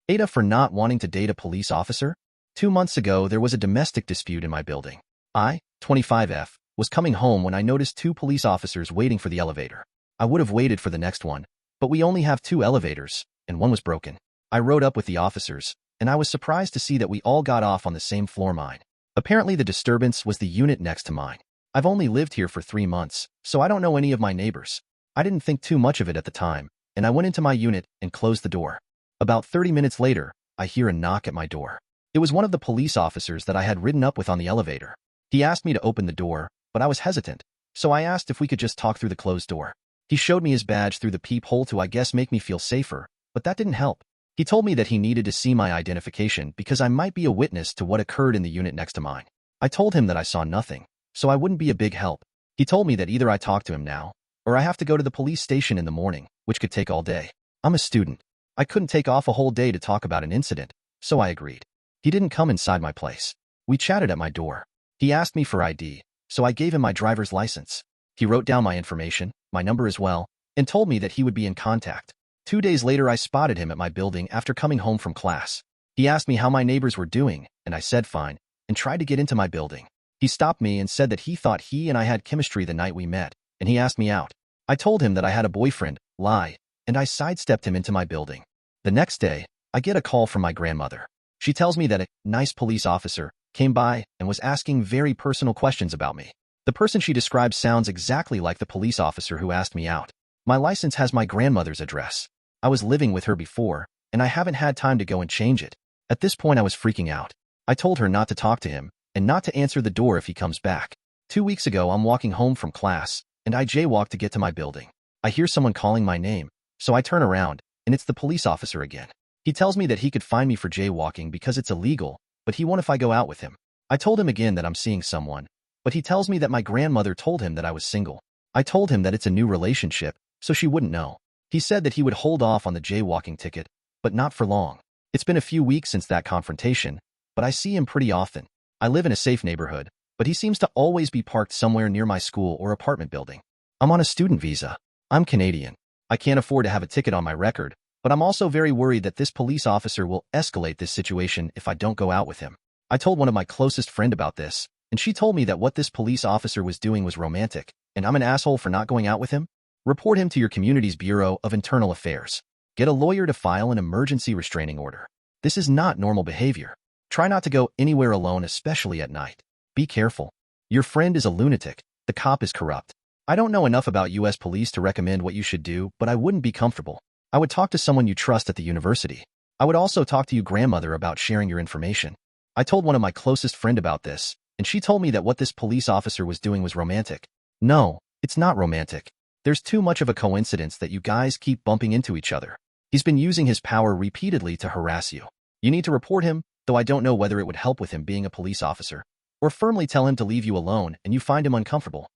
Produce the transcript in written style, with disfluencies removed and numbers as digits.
AITAH for not wanting to date a police officer? 2 months ago, there was a domestic dispute in my building. I, 25F, was coming home when I noticed two police officers waiting for the elevator. I would have waited for the next one, but we only have two elevators, and one was broken. I rode up with the officers, and I was surprised to see that we all got off on the same floor mine. Apparently the disturbance was the unit next to mine. I've only lived here for 3 months, so I don't know any of my neighbors. I didn't think too much of it at the time, and I went into my unit and closed the door. About 30 minutes later, I hear a knock at my door. It was one of the police officers that I had ridden up with on the elevator. He asked me to open the door, but I was hesitant, so I asked if we could just talk through the closed door. He showed me his badge through the peephole to, I guess, make me feel safer, but that didn't help. He told me that he needed to see my identification because I might be a witness to what occurred in the unit next to mine. I told him that I saw nothing, so I wouldn't be a big help. He told me that either I talk to him now, or I have to go to the police station in the morning, which could take all day. I'm a student. I couldn't take off a whole day to talk about an incident, so I agreed. He didn't come inside my place. We chatted at my door. He asked me for ID, so I gave him my driver's license. He wrote down my information, my number as well, and told me that he would be in contact. 2 days later, I spotted him at my building after coming home from class. He asked me how my neighbors were doing, and I said fine, and tried to get into my building. He stopped me and said that he thought he and I had chemistry the night we met, and he asked me out. I told him that I had a boyfriend, lie, and I sidestepped him into my building. The next day, I get a call from my grandmother. She tells me that a nice police officer came by and was asking very personal questions about me. The person she describes sounds exactly like the police officer who asked me out. My license has my grandmother's address. I was living with her before, and I haven't had time to go and change it. At this point, I was freaking out. I told her not to talk to him and not to answer the door if he comes back. 2 weeks ago, I'm walking home from class, and I jaywalk to get to my building. I hear someone calling my name, so I turn around, and it's the police officer again. He tells me that he could fine me for jaywalking because it's illegal, but he won't if I go out with him. I told him again that I'm seeing someone, but he tells me that my grandmother told him that I was single. I told him that it's a new relationship, so she wouldn't know. He said that he would hold off on the jaywalking ticket, but not for long. It's been a few weeks since that confrontation, but I see him pretty often. I live in a safe neighborhood, but he seems to always be parked somewhere near my school or apartment building. I'm on a student visa. I'm Canadian. I can't afford to have a ticket on my record, but I'm also very worried that this police officer will escalate this situation if I don't go out with him. I told one of my closest friends about this, and she told me that what this police officer was doing was romantic, and I'm an asshole for not going out with him? Report him to your community's Bureau of Internal Affairs. Get a lawyer to file an emergency restraining order. This is not normal behavior. Try not to go anywhere alone, especially at night. Be careful. Your friend is a lunatic. The cop is corrupt. I don't know enough about U.S. police to recommend what you should do, but I wouldn't be comfortable. I would talk to someone you trust at the university. I would also talk to your grandmother about sharing your information. I told one of my closest friends about this, and she told me that what this police officer was doing was romantic. No, it's not romantic. There's too much of a coincidence that you guys keep bumping into each other. He's been using his power repeatedly to harass you. You need to report him, though I don't know whether it would help with him being a police officer, or firmly tell him to leave you alone and you find him uncomfortable.